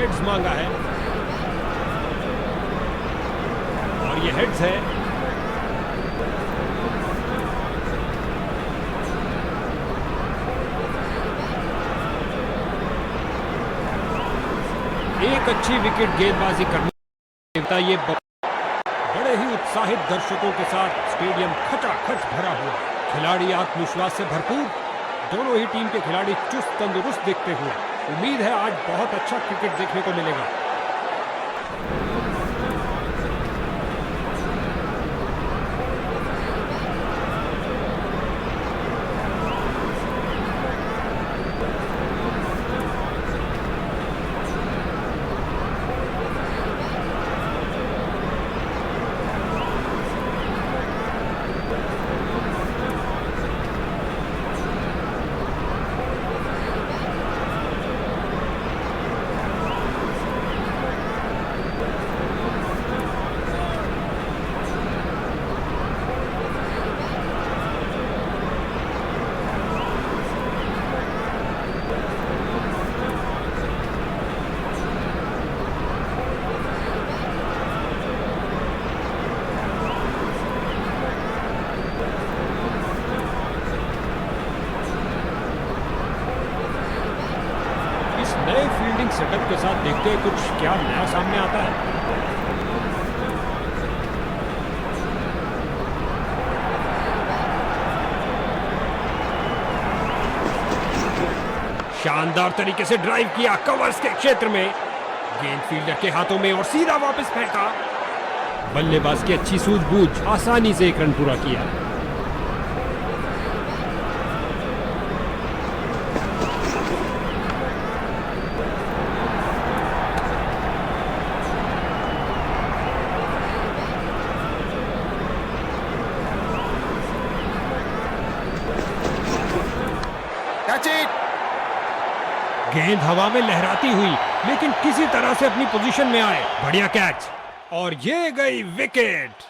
Heads मांगा है और ये हेड्स है। एक अच्छी विकेट गेंदबाजी करने ये बड़े ही उत्साहित दर्शकों के साथ स्टेडियम खचाखच भरा हुआ, खिलाड़ी आत्मविश्वास से भरपूर, दोनों ही टीम के खिलाड़ी चुस्त तंदुरुस्त दिखते हुए। उम्मीद है आज बहुत अच्छा क्रिकेट देखने को मिलेगा। नए फील्डिंग सेटअप के साथ देखते हैं कुछ क्या नया सामने आता है। शानदार तरीके से ड्राइव किया कवर्स के क्षेत्र में, गेंद फील्डर के हाथों में और सीधा वापस फेंका। बल्लेबाज की अच्छी सूझबूझ, आसानी से एक रन पूरा किया। गेंद हवा में लहराती हुई लेकिन किसी तरह से अपनी पोजीशन में आए, बढ़िया कैच और ये गई विकेट।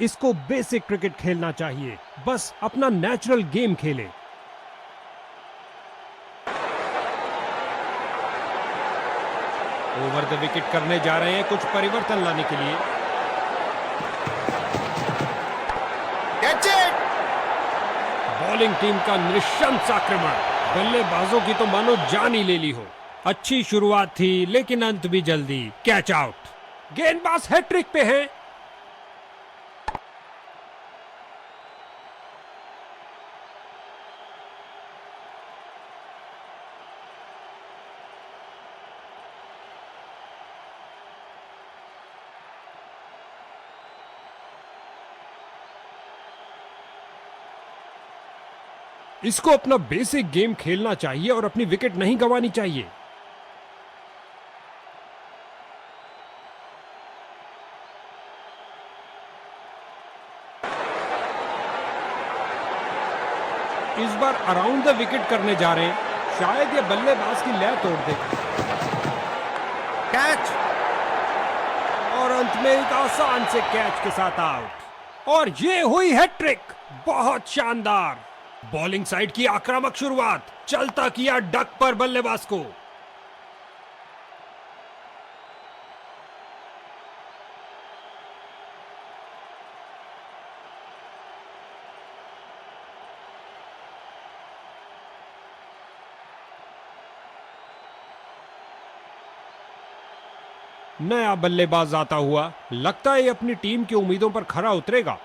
इसको बेसिक क्रिकेट खेलना चाहिए, बस अपना नेचुरल गेम खेले। ओवर द विकेट करने जा रहे हैं कुछ परिवर्तन लाने के लिए। बॉलिंग टीम का नृशंस आक्रमण, बल्लेबाजों की तो मानो जान ही ले ली हो। अच्छी शुरुआत थी लेकिन अंत भी जल्दी, कैच आउट। गेंदबाज हैट्रिक पे हैं। इसको अपना बेसिक गेम खेलना चाहिए और अपनी विकेट नहीं गंवानी चाहिए। इस बार अराउंड द विकेट करने जा रहे हैं, शायद ये बल्लेबाज की लय तोड़ दे। कैच और अंत में एक आसान से कैच के साथ आउट और ये हुई हैट्रिक, बहुत शानदार। बॉलिंग साइड की आक्रामक शुरुआत, चलता किया डक पर बल्लेबाज को। नया बल्लेबाज आता हुआ, लगता है ये अपनी टीम की उम्मीदों पर खरा उतरेगा।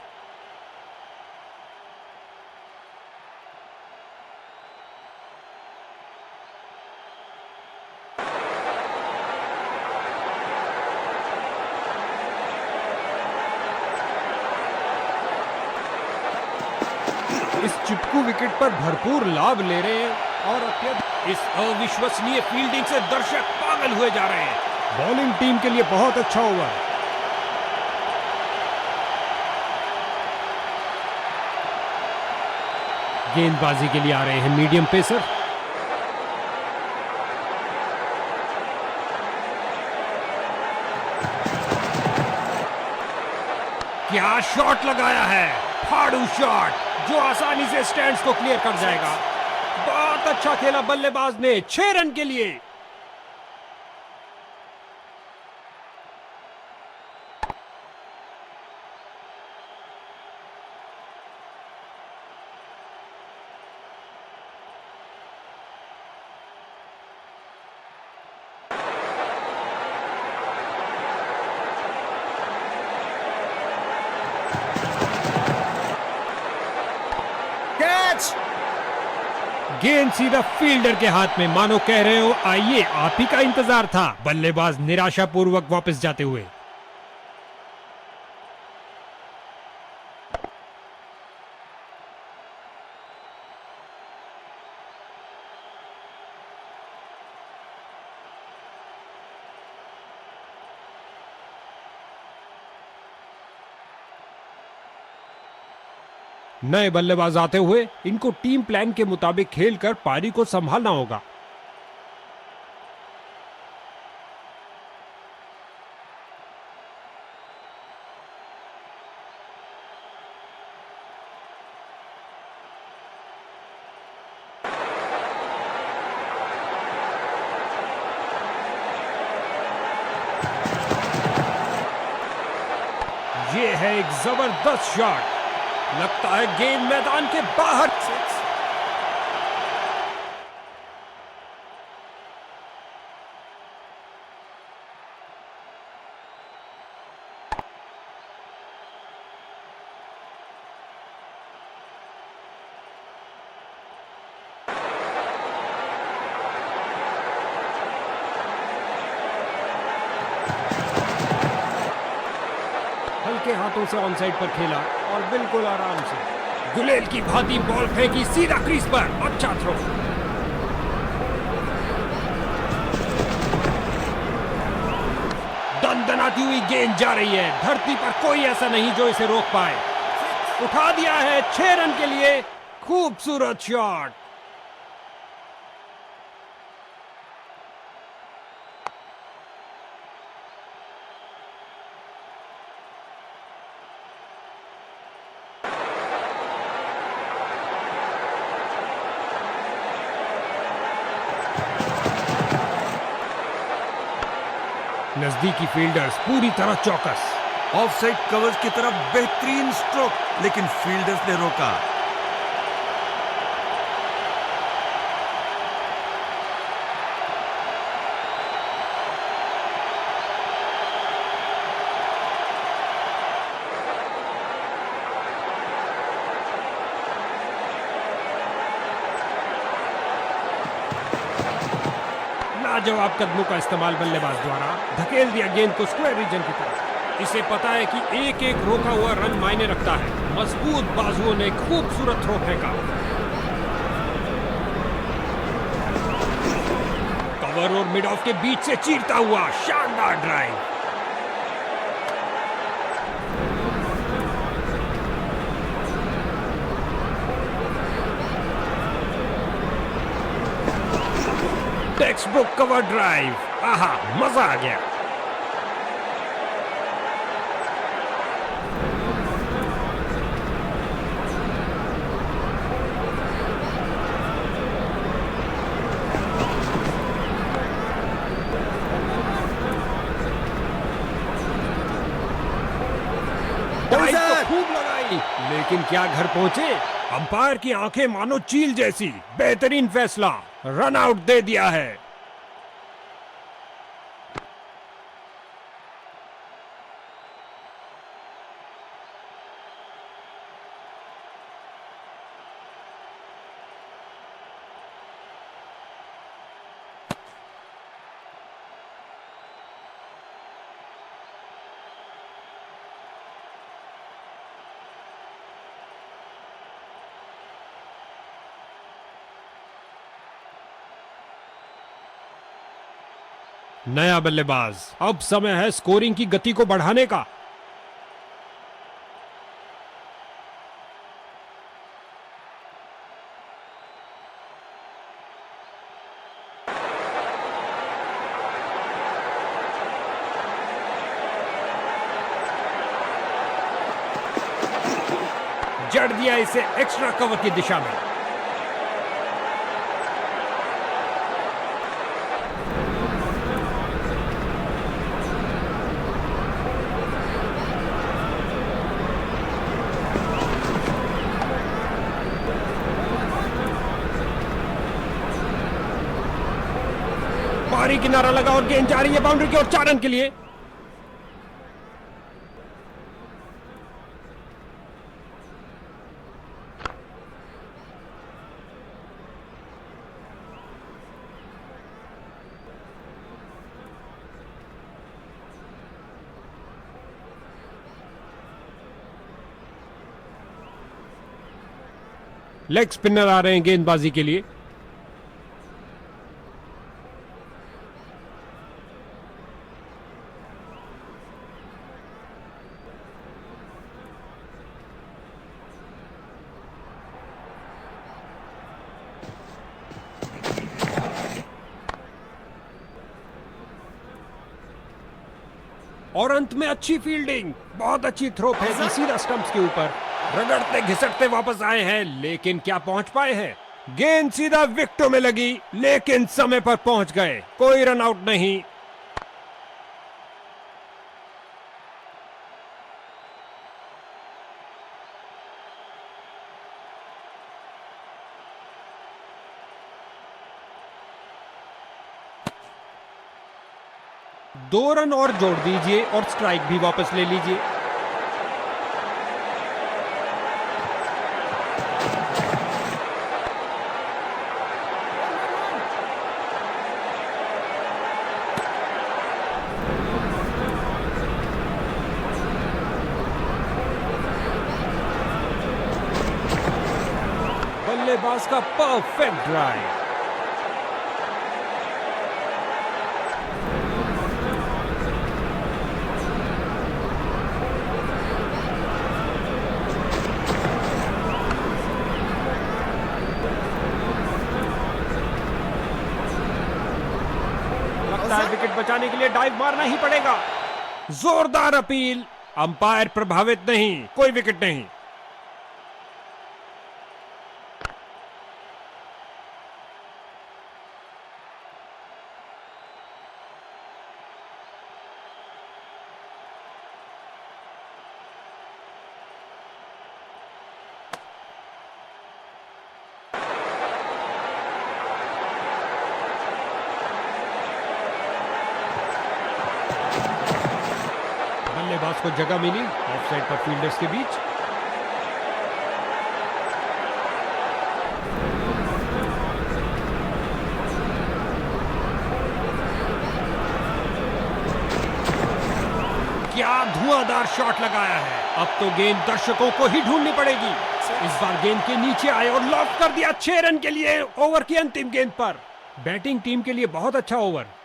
इस चिपकू विकेट पर भरपूर लाभ ले रहे हैं और इस अविश्वसनीय फील्डिंग से दर्शक पागल हुए जा रहे हैं। बॉलिंग टीम के लिए बहुत अच्छा ओवर। गेंदबाजी के लिए आ रहे हैं मीडियम पेसर। यहाँ शॉट लगाया है, फाड़ू शॉट जो आसानी से स्टैंड्स को क्लियर कर जाएगा। बहुत अच्छा खेला बल्लेबाज ने 6 रन के लिए। गेंद सीधा फील्डर के हाथ में, मानो कह रहे हो आइए आप ही का इंतजार था। बल्लेबाज निराशापूर्वक वापस जाते हुए। नए बल्लेबाज आते हुए इनको टीम प्लान के मुताबिक खेलकर पारी को संभालना होगा। ये है एक जबरदस्त शॉट, लगता है गेंद मैदान के बाहर। हल्के हाथों से ऑन साइड पर खेला और बिल्कुल आराम से गुलेल की भांति बॉल फेंकी सीधा क्रीज पर। अच्छा थ्रो। दनदनाती हुई गेंद जा रही है, धरती पर कोई ऐसा नहीं जो इसे रोक पाए। उठा दिया है 6 रन के लिए। खूबसूरत शॉट। नजदीकी फील्डर्स पूरी तरह चौकस। ऑफसाइड कवर्स की तरफ बेहतरीन स्ट्रोक, लेकिन फील्डर्स ने रोका। लाजवाब कदमों का इस्तेमाल बल्लेबाज द्वारा धकेल दिया गेंद को स्क्वायर रीजन की तरफ। इसे पता है कि एक एक रोका हुआ रन मायने रखता है। मजबूत बाजुओं ने खूबसूरत थ्रो फेंका। कवर और मिड ऑफ के बीच से चीरता हुआ शानदार drive. Text book cover drive. आहा, मजा आ गया। तो खूब लगाई, लेकिन क्या घर पहुंचे? अंपायर की आंखें मानो चील जैसी। बेहतरीन फैसला, रन आउट दे दिया है। नया बल्लेबाज। अब समय है स्कोरिंग की गति को बढ़ाने का। जड़ दिया इसे एक्स्ट्रा कवर की दिशा में। बाहरी किनारा लगा और गेंद जा रही है बाउंड्री की ओर 4 रन के लिए। लेग स्पिनर आ रहे हैं गेंदबाजी के लिए। और अंत में अच्छी फील्डिंग, बहुत अच्छी थ्रो फेंकी सीधा स्टंप्स के ऊपर। रगड़ते घिसटते वापस आए हैं, लेकिन क्या पहुंच पाए हैं? गेंद सीधा विकेटों में लगी, लेकिन समय पर पहुंच गए, कोई रन आउट नहीं। दो रन और जोड़ दीजिए और स्ट्राइक भी वापस ले लीजिए। बल्लेबाज का परफेक्ट ड्राइव। विकेट बचाने के लिए डाइव मारना ही पड़ेगा। जोरदार अपील, अंपायर प्रभावित नहीं, कोई विकेट नहीं। बल्लेबाज को जगह मिली ऑफसाइड पर फील्डर्स के बीच। क्या धुआंधार शॉट लगाया है। अब तो गेंद दर्शकों को ही ढूंढनी पड़ेगी। इस बार गेंद के नीचे आए और लॉक कर दिया 6 रन के लिए ओवर की अंतिम गेंद पर। बैटिंग टीम के लिए बहुत अच्छा ओवर।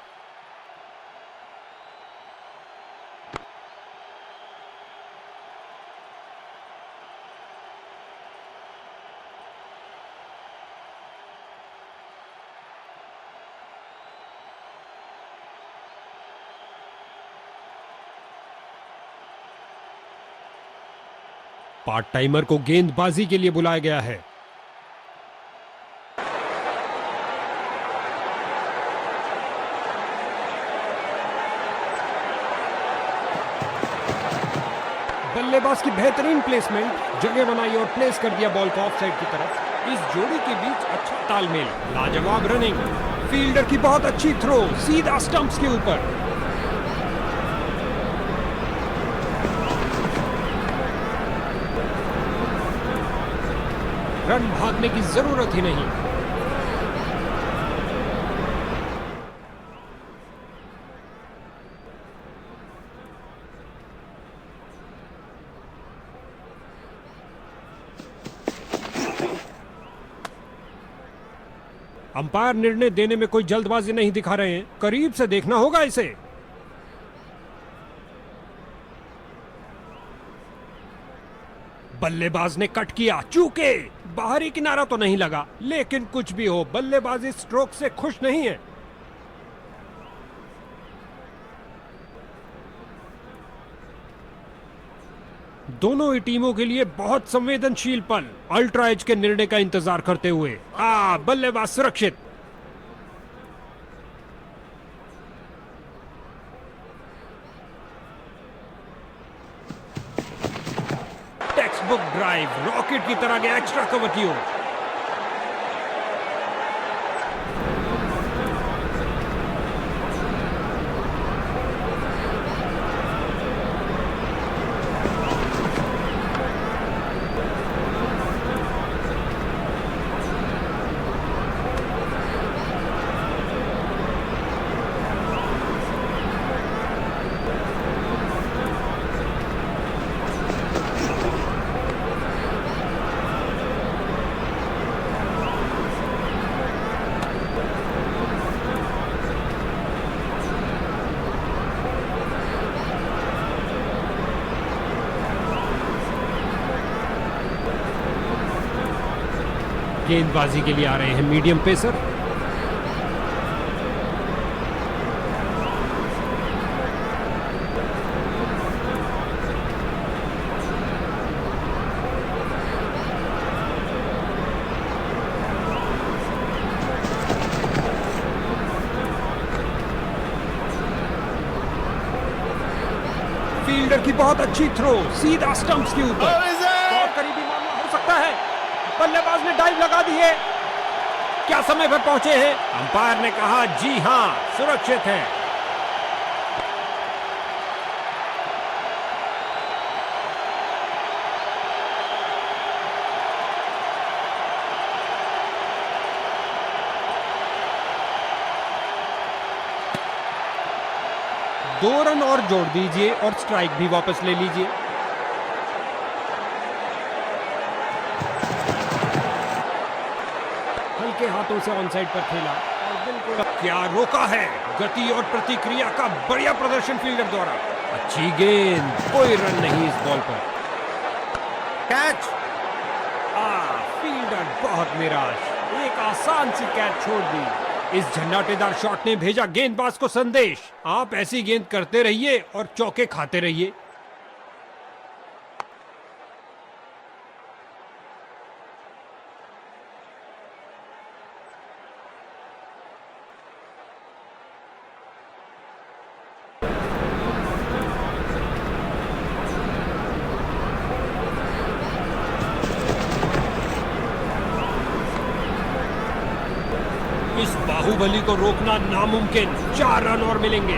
पार्ट टाइमर को गेंदबाजी के लिए बुलाया गया है। बल्लेबाज की बेहतरीन प्लेसमेंट, जगह बनाई और प्लेस कर दिया बॉल को ऑफसाइड की तरफ। इस जोड़ी के बीच अच्छा तालमेल, लाजवाब रनिंग, फील्डर की बहुत अच्छी थ्रो सीधा स्टंप्स के ऊपर। रन भागने की जरूरत ही नहीं। अंपायर निर्णय देने में कोई जल्दबाजी नहीं दिखा रहे हैं, करीब से देखना होगा इसे। बल्लेबाज ने कट किया, चूके। बाहरी किनारा तो नहीं लगा, लेकिन कुछ भी हो, बल्लेबाज इस स्ट्रोक से खुश नहीं है। दोनों ही टीमों के लिए बहुत संवेदनशील पल। अल्ट्रा एज के निर्णय का इंतजार करते हुए बल्लेबाज सुरक्षित। टेक्स्ट बुक ड्राइव, रॉकेट की तरह गया एक्स्ट्रा कवर की ओर। गेंदबाजी के लिए आ रहे हैं मीडियम पेसर। फील्डर की बहुत अच्छी थ्रो सीधा स्टंप्स के ऊपर। बहुत करीबी मामला हो सकता है। बल्लेबाज ने डाइव लगा दी है। क्या समय पर पहुंचे हैं? अंपायर ने कहा जी हां, सुरक्षित है। दो रन और जोड़ दीजिए और स्ट्राइक भी वापस ले लीजिए। हल्के हाथों से ऑन साइड पर खेला और बिल्कुल क्या रोका है। गति और प्रतिक्रिया का बढ़िया प्रदर्शन फील्डर द्वारा। अच्छी गेंद, कोई रन नहीं इस बॉल पर। कैच। फील्डर बहुत निराश, एक आसान सी कैच छोड़ दी। इस झंडाटेदार शॉट ने भेजा गेंदबाज को संदेश, आप ऐसी गेंद करते रहिए और चौके खाते रहिए। इस बाहुबली को रोकना नामुमकिन। 4 रन और मिलेंगे।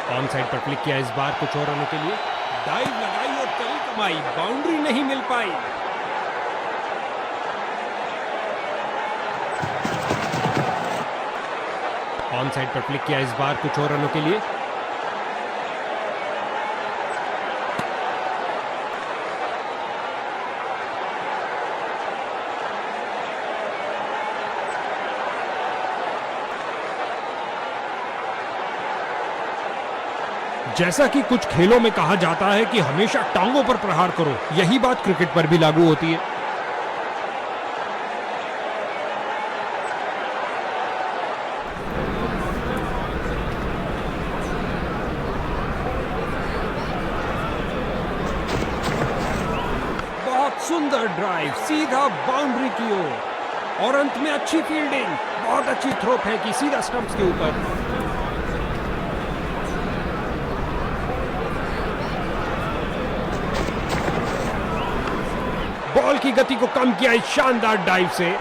ऑन साइड पर क्लिक किया इस बार कुछ और रनों के लिए। डाइव लगाई और करी कमाई, बाउंड्री नहीं मिल पाई। ऑन साइड पर क्लिक किया इस बार कुछ और रनों के लिए। जैसा कि कुछ खेलों में कहा जाता है कि हमेशा टांगों पर प्रहार करो, यही बात क्रिकेट पर भी लागू होती है। बहुत सुंदर ड्राइव सीधा बाउंड्री की ओर और अंत में अच्छी फील्डिंग, बहुत अच्छी थ्रो फेंकी सीधा स्टंप्स के ऊपर। बॉल की गति को कम किया इस शानदार डाइव से।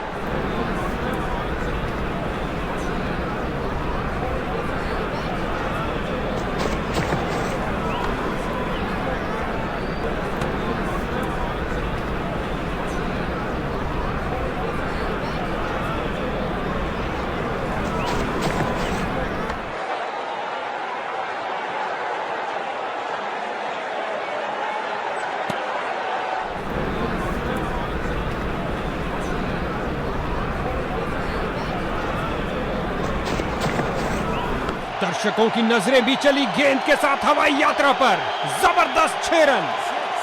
दर्शकों की नजरें भी चली गेंद के साथ हवाई यात्रा पर। जबरदस्त 6 रन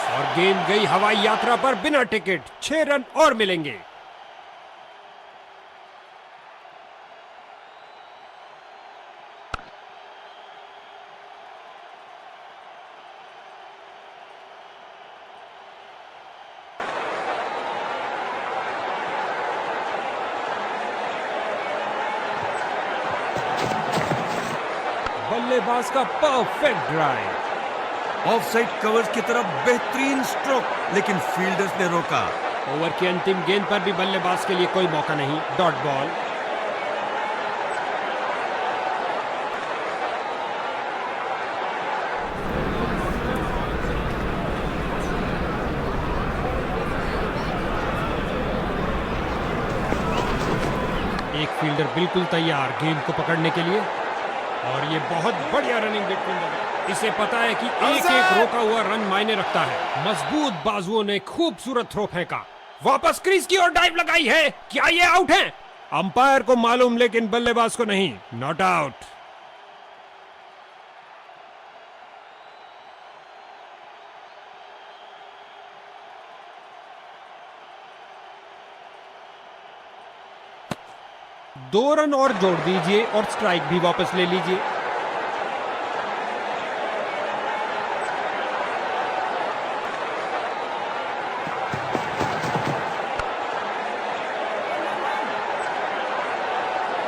और गेंद गई हवाई यात्रा पर बिना टिकट। 6 रन और मिलेंगे। बल्लेबाज का परफेक्ट ड्राइव। ऑफसाइड कवर्स की तरफ बेहतरीन स्ट्रोक, लेकिन फील्डर्स ने रोका। ओवर की अंतिम गेंद पर भी बल्लेबाज के लिए कोई मौका नहीं। Dot ball. एक फील्डर बिल्कुल तैयार गेंद को पकड़ने के लिए और ये बहुत बढ़िया रनिंग बिटवीन। इसे पता है कि एक एक रोका हुआ रन मायने रखता है। मजबूत बाजुओं ने खूबसूरत थ्रो फेंका। वापस क्रीज की ओर डाइव लगाई है। क्या ये आउट है? अंपायर को मालूम लेकिन बल्लेबाज को नहीं। Not out. दो रन और जोड़ दीजिए और स्ट्राइक भी वापस ले लीजिए।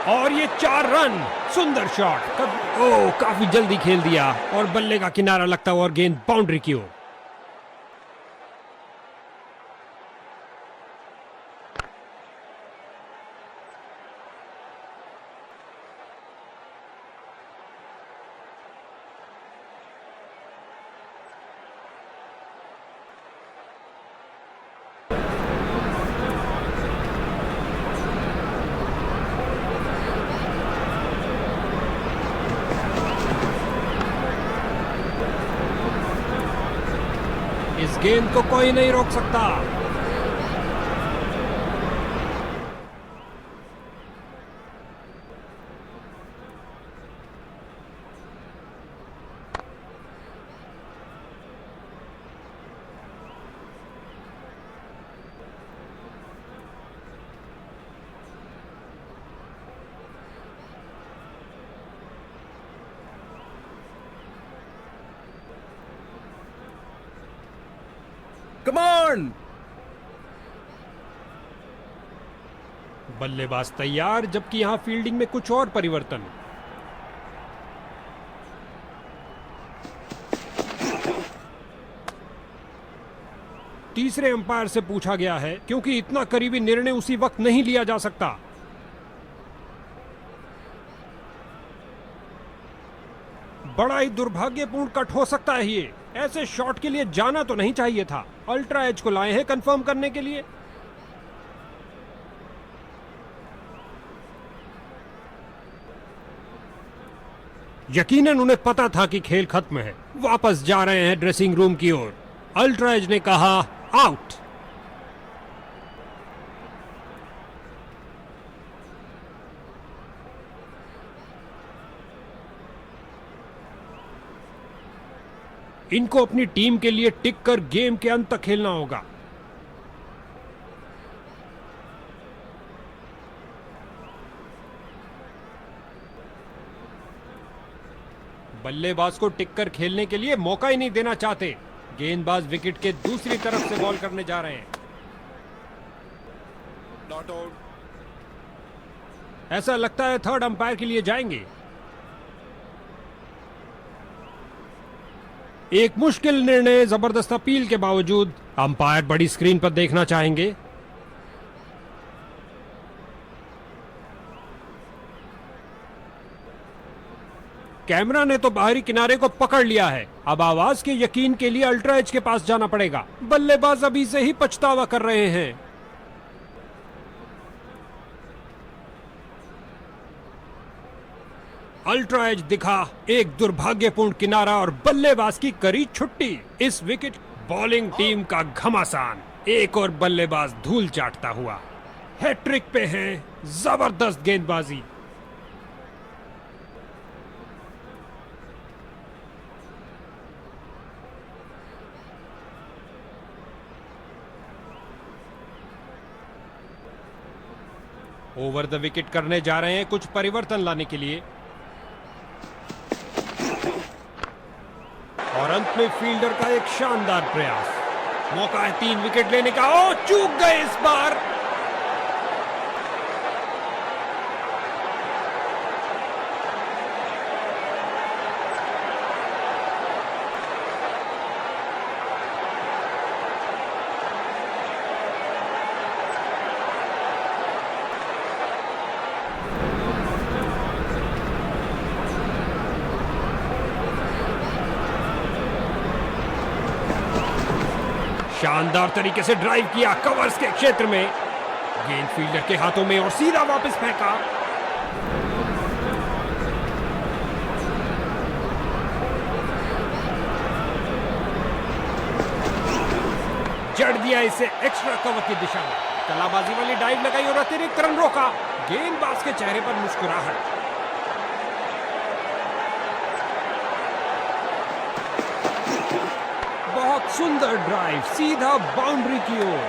और ये 4 रन। सुंदर शॉट। काफी जल्दी खेल दिया और बल्ले का किनारा लगता हुआ और गेंद बाउंड्री की ओर। इस गेंद को कोई नहीं रोक सकता। Come on. बल्लेबाज तैयार, जबकि यहां फील्डिंग में कुछ और परिवर्तन। तीसरे अंपायर से पूछा गया है क्योंकि इतना करीबी निर्णय उसी वक्त नहीं लिया जा सकता। बड़ा ही दुर्भाग्यपूर्ण कट हो सकता है ये। ऐसे शॉट के लिए जाना तो नहीं चाहिए था। अल्ट्रा एज को लाए हैं कंफर्म करने के लिए। यकीनन उन्हें पता था कि खेल खत्म है। वापस जा रहे हैं ड्रेसिंग रूम की ओर। अल्ट्रा एज ने कहा आउट। इनको अपनी टीम के लिए टिक कर गेम के अंत तक खेलना होगा। बल्लेबाज को टिक कर खेलने के लिए मौका ही नहीं देना चाहते। गेंदबाज विकेट के दूसरी तरफ से बॉल करने जा रहे हैं। Not out. ऐसा लगता है थर्ड अंपायर के लिए जाएंगे। एक मुश्किल निर्णय, जबरदस्त अपील के बावजूद अंपायर बड़ी स्क्रीन पर देखना चाहेंगे। कैमरा ने तो बाहरी किनारे को पकड़ लिया है। अब आवाज के यकीन के लिए अल्ट्रा एज के पास जाना पड़ेगा। बल्लेबाज अभी से ही पछतावा कर रहे हैं। अल्ट्रा एज दिखा एक दुर्भाग्यपूर्ण किनारा और बल्लेबाज की करी छुट्टी। इस विकेट बॉलिंग टीम का घमासान। एक और बल्लेबाज धूल चाटता हुआ। हैट्रिक पे है। जबरदस्त गेंदबाजी। ओवर द विकेट करने जा रहे हैं कुछ परिवर्तन लाने के लिए। और अंत में फील्डर का एक शानदार प्रयास। मौका है 3 विकेट लेने का। ओ, चूक गए इस बार। शानदार तरीके से ड्राइव किया कवर्स के क्षेत्र में। गेंद फील्डर के हाथों में और सीधा वापस फेंका। जड़ दिया इसे एक्स्ट्रा कवर की दिशा में। कलाबाजी वाली डाइव लगाई और अतिरिक्त रन रोका। गेंदबाज के चेहरे पर मुस्कुराहट। बहुत सुंदर ड्राइव सीधा बाउंड्री की ओर।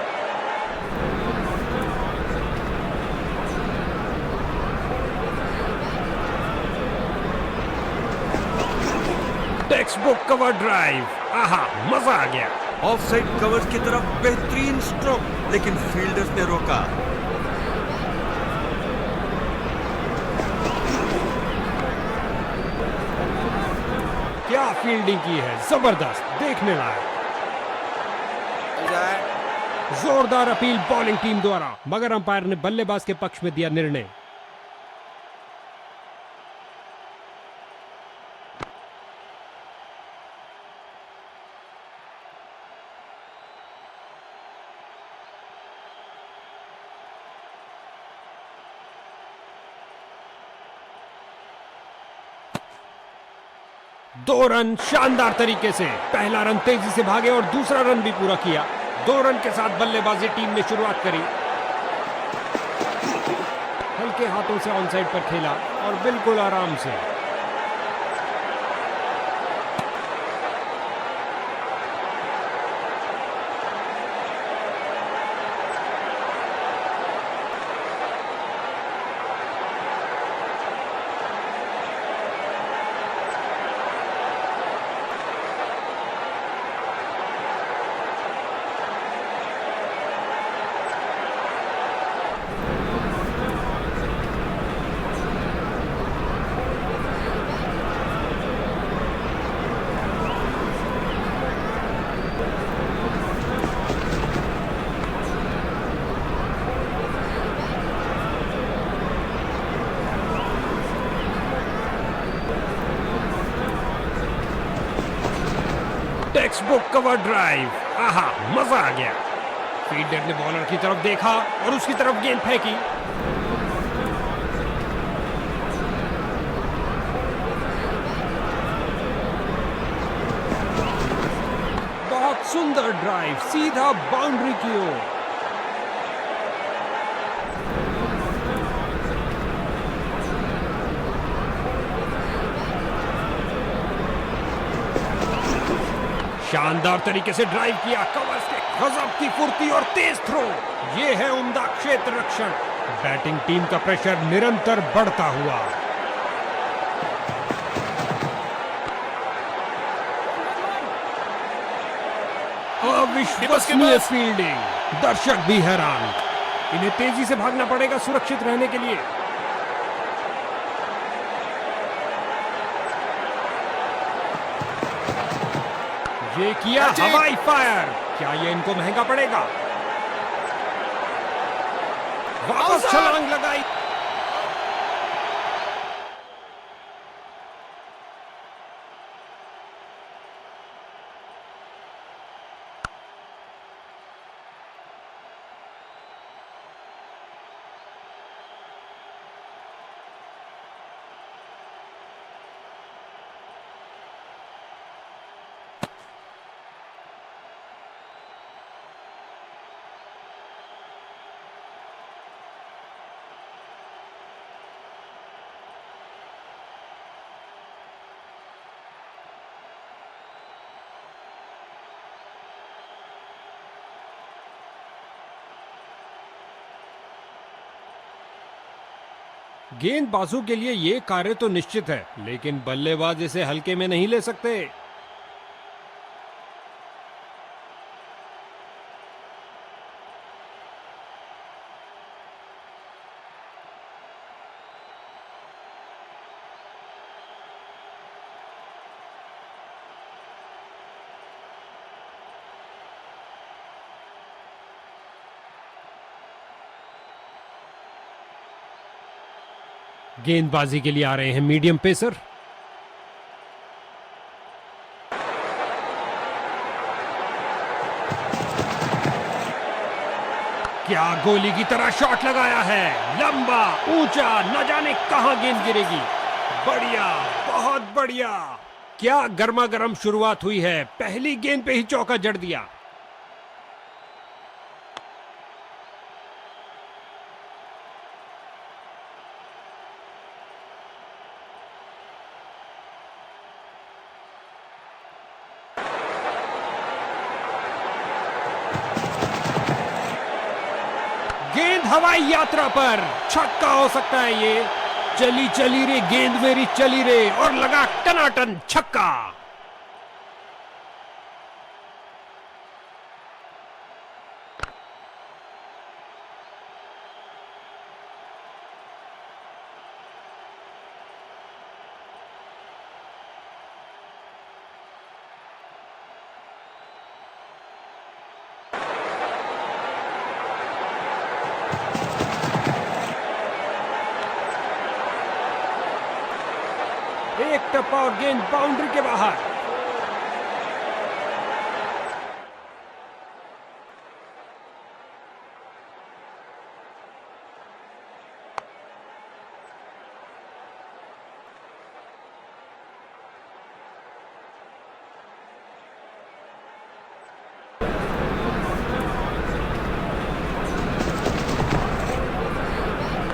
Textbook cover drive. आहा, मजा आ गया। ऑफसाइड कवर्स की तरफ बेहतरीन स्ट्रोक, लेकिन फील्डर्स ने रोका। क्या फील्डिंग की है, जबरदस्त, देखने लायक। जोरदार अपील बॉलिंग टीम द्वारा, मगर अंपायर ने बल्लेबाज के पक्ष में दिया निर्णय। दो रन शानदार तरीके से। पहला रन तेजी से भागे और दूसरा रन भी पूरा किया। 2 रन के साथ बल्लेबाजी टीम ने शुरुआत करी। हल्के हाथों से ऑन साइड पर खेला और बिल्कुल आराम से। Text book cover drive. आहा, मजा आ गया। फील्डर ने बॉलर की तरफ देखा और उसकी तरफ गेंद फेंकी। बहुत सुंदर ड्राइव सीधा बाउंड्री की ओर। शानदार तरीके से ड्राइव किया कवर्स के। गजब की फुर्ती और तेज थ्रो। ये है उम्दा क्षेत्र रक्षण। बैटिंग टीम का प्रेशर निरंतर बढ़ता हुआ। अविश्वसनीय फील्डिंग। दर्शक भी हैरान। इन्हें तेजी से भागना पड़ेगा सुरक्षित रहने के लिए। ये किया हवाई फायर। क्या ये इनको महंगा पड़ेगा? वापस छलांग लगाई। गेंदबाजों के लिए ये कार्य तो निश्चित है, लेकिन बल्लेबाज इसे हल्के में नहीं ले सकते। गेंदबाजी के लिए आ रहे हैं मीडियम पेसर। क्या गोली की तरह शॉट लगाया है, लंबा ऊंचा, न जाने कहां गेंद गिरेगी। बढ़िया, बहुत बढ़िया। क्या गर्मा गर्म शुरुआत हुई है, पहली गेंद पे ही चौका जड़ दिया। गेंद हवाई यात्रा पर, छक्का हो सकता है ये। चली चली रे गेंद मेरी चली रे, और लगा टनाटन छक्का। एक टप्पा और गेंद बाउंड्री के बाहर।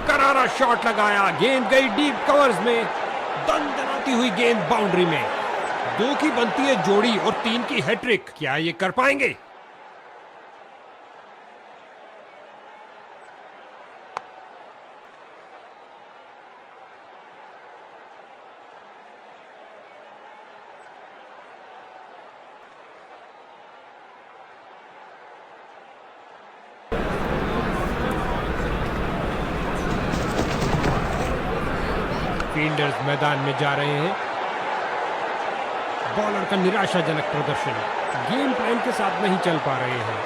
करारा शॉट लगाया, गेंद गई डीप कवर्स में। दंदनाती हुई गेंद बाउंड्री में। 2 की बनती है जोड़ी और 3 की हैट्रिक। क्या ये कर पाएंगे? फील्डर्स मैदान में जा रहे हैं। बॉलर का निराशाजनक प्रदर्शन, गेम प्लान के साथ नहीं चल पा रहे हैं।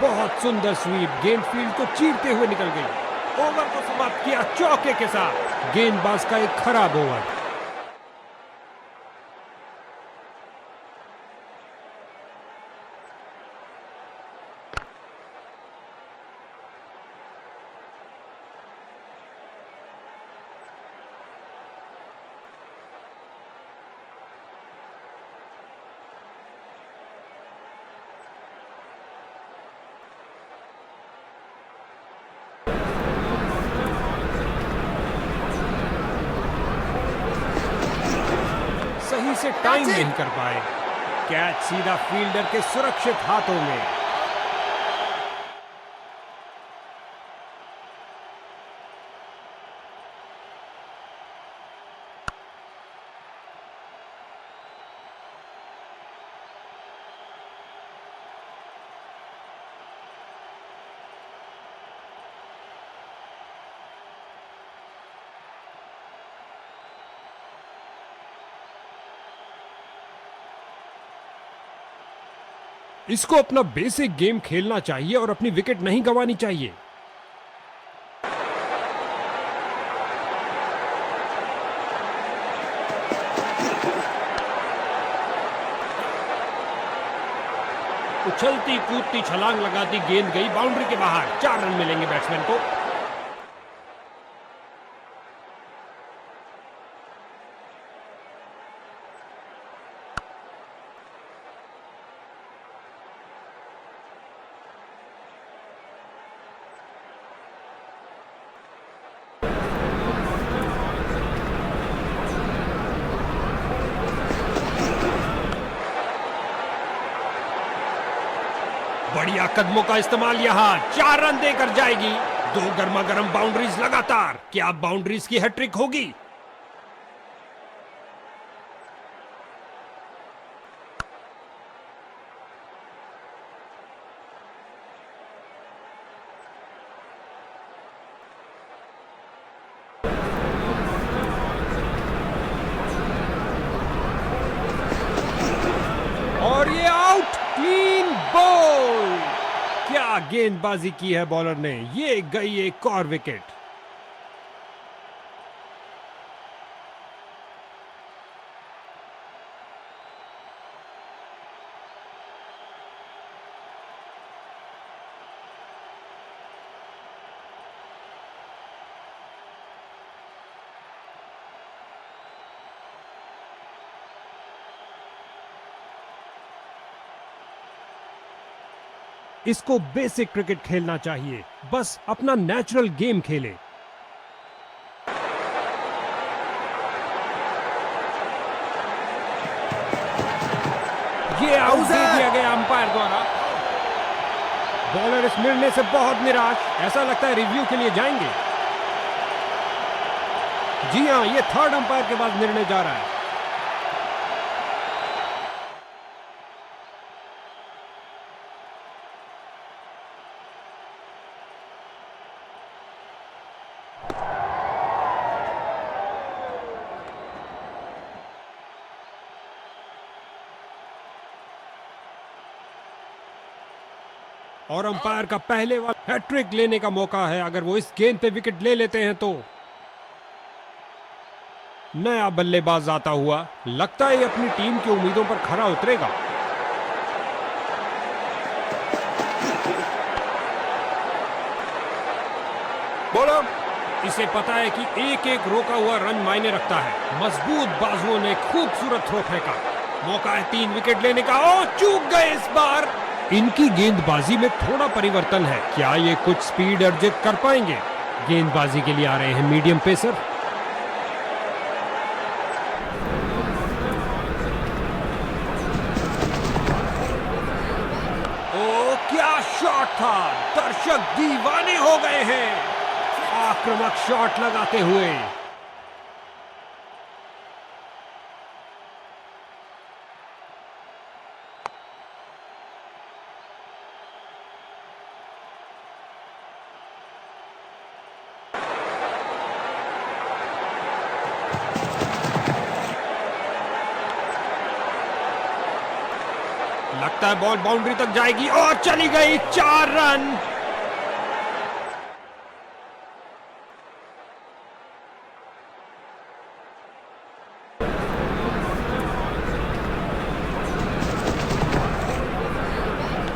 बहुत सुंदर स्वीप, गेंद फील्ड को चीरते हुए निकल गई। ओवर को समाप्त किया चौके के साथ। गेंदबाज का एक खराब ओवर। सही से टाइम नहीं कर पाए। कैच सीधा फील्डर के सुरक्षित हाथों में। इसको अपना बेसिक गेम खेलना चाहिए और अपनी विकेट नहीं गंवानी चाहिए। उछलती कूदती छलांग लगाती गेंद गई बाउंड्री के बाहर। 4 रन मिलेंगे बैट्समैन को। बढ़िया कदमों का इस्तेमाल यहाँ, 4 रन देकर जाएगी। 2 गर्मा गर्म बाउंड्रीज लगातार, क्या बाउंड्रीज की हैट्रिक होगी? और ये आउट, क्लीन बॉल। क्या गेंदबाजी की है बॉलर ने, ये गई एक और विकेट। इसको बेसिक क्रिकेट खेलना चाहिए, बस अपना नेचुरल गेम खेले। ये आउट दे दिया गया अंपायर द्वारा। बॉलर इस निर्णय से बहुत निराश, ऐसा लगता है रिव्यू के लिए जाएंगे। जी हां, ये थर्ड अंपायर के बाद निर्णय जा रहा है। और अंपायर का पहले वाला हैट्रिक लेने का मौका है, अगर वो इस गेंद पे विकेट ले लेते हैं तो। नया बल्लेबाज आता हुआ, लगता है ये अपनी टीम की उम्मीदों पर खरा उतरेगा। बॉलर इसे पता है कि एक एक रोका हुआ रन मायने रखता है। मजबूत बाजुओं ने खूबसूरत थ्रो फेंका। मौका है 3 विकेट लेने का। ओ, चूक गए इस बार। इनकी गेंदबाजी में थोड़ा परिवर्तन है, क्या ये कुछ स्पीड अर्जित कर पाएंगे? गेंदबाजी के लिए आ रहे हैं मीडियम पेसर। ओ, क्या शॉट था, दर्शक दीवाने हो गए हैं आक्रामक शॉट लगाते हुए। लगता है बॉल बाउंड्री तक जाएगी और चली गई, 4 रन।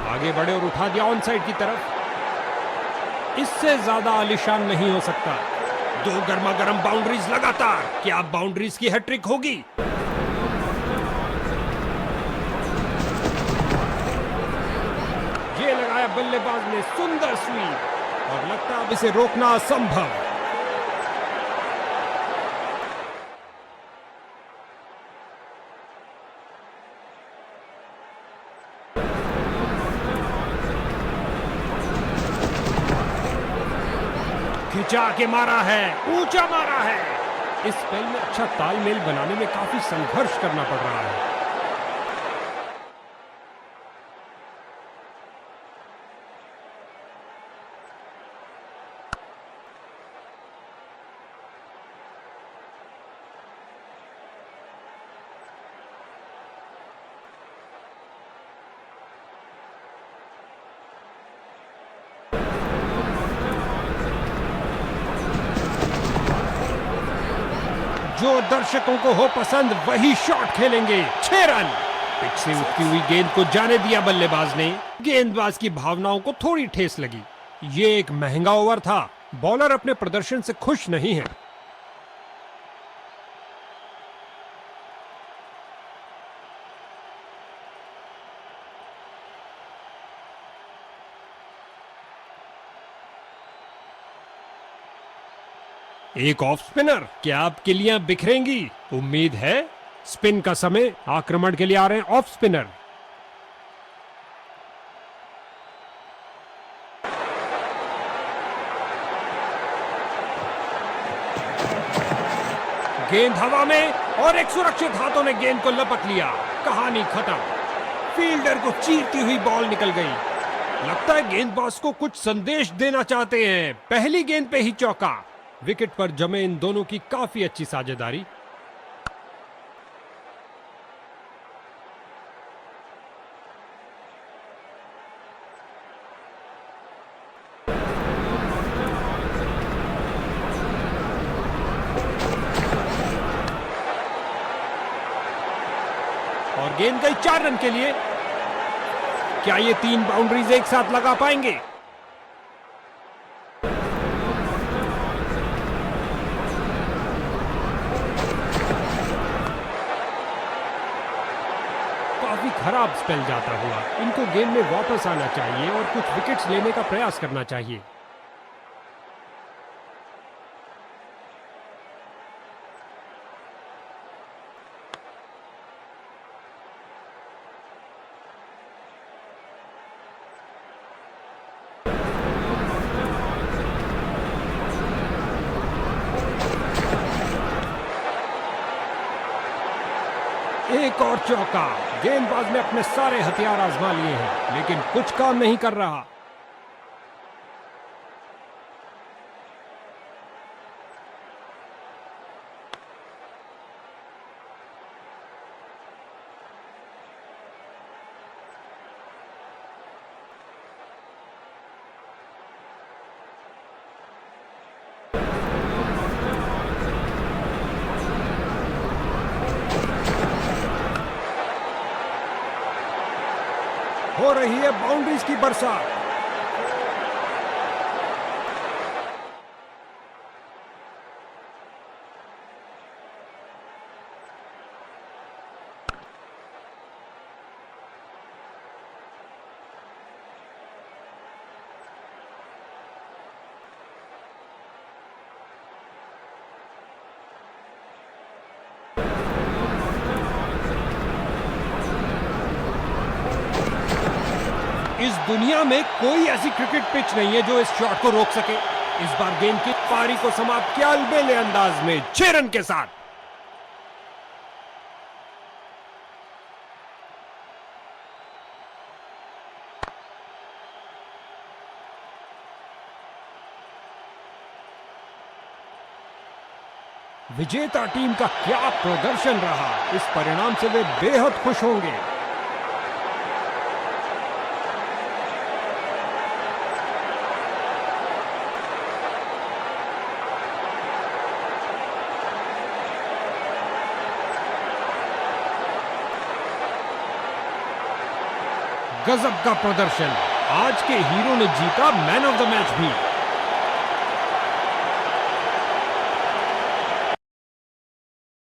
आगे बढ़े और उठा दिया ऑन साइड की तरफ। इससे ज्यादा आलीशान नहीं हो सकता। 2 गर्मा गर्म बाउंड्रीज लगातार, क्या बाउंड्रीज की हैट्रिक होगी? ये लगाया बल्लेबाज ने, सुंदर स्वीप, और लगता है अब इसे रोकना असंभव। खिंचा के मारा है, ऊंचा मारा है। इस स्पेल में अच्छा तालमेल बनाने में काफी संघर्ष करना पड़ रहा है। जो दर्शकों को हो पसंद वही शॉट खेलेंगे। 6 रन। पिच से उठती हुई गेंद को जाने दिया बल्लेबाज ने। गेंदबाज की भावनाओं को थोड़ी ठेस लगी। ये एक महंगा ओवर था, बॉलर अपने प्रदर्शन से खुश नहीं है। एक ऑफ स्पिनर, क्या आप किलियां बिखरेंगी? उम्मीद है। स्पिन का समय, आक्रमण के लिए आ रहे हैं ऑफ स्पिनर। गेंद हवा में और एक सुरक्षित हाथों ने गेंद को लपक लिया। कहानी खत्म। फील्डर को चीरती हुई बॉल निकल गई। लगता है गेंदबाज को कुछ संदेश देना चाहते हैं। पहली गेंद पे ही चौका। विकेट पर जमे इन दोनों की काफी अच्छी साझेदारी। और गेंद गई 4 रन के लिए। क्या ये 3 बाउंड्रीज एक साथ लगा पाएंगे? काफी खराब स्पेल जाता हुआ। इनको गेम में वापस आना चाहिए और कुछ विकेट्स लेने का प्रयास करना चाहिए। एक और चौका। गेंदबाज ने अपने सारे हथियार आजमा लिए हैं, लेकिन कुछ काम नहीं कर रहा। हो रही है बाउंड्रीज की बरसात। इस दुनिया में कोई ऐसी क्रिकेट पिच नहीं है जो इस शॉट को रोक सके। इस बार गेंद की पारी को समाप्त किया अलबेले अंदाज में 6 रन के साथ। विजेता टीम का क्या प्रदर्शन रहा। इस परिणाम से वे बेहद खुश होंगे। गजब का प्रदर्शन। आज के हीरो ने जीता मैन ऑफ द मैच भी।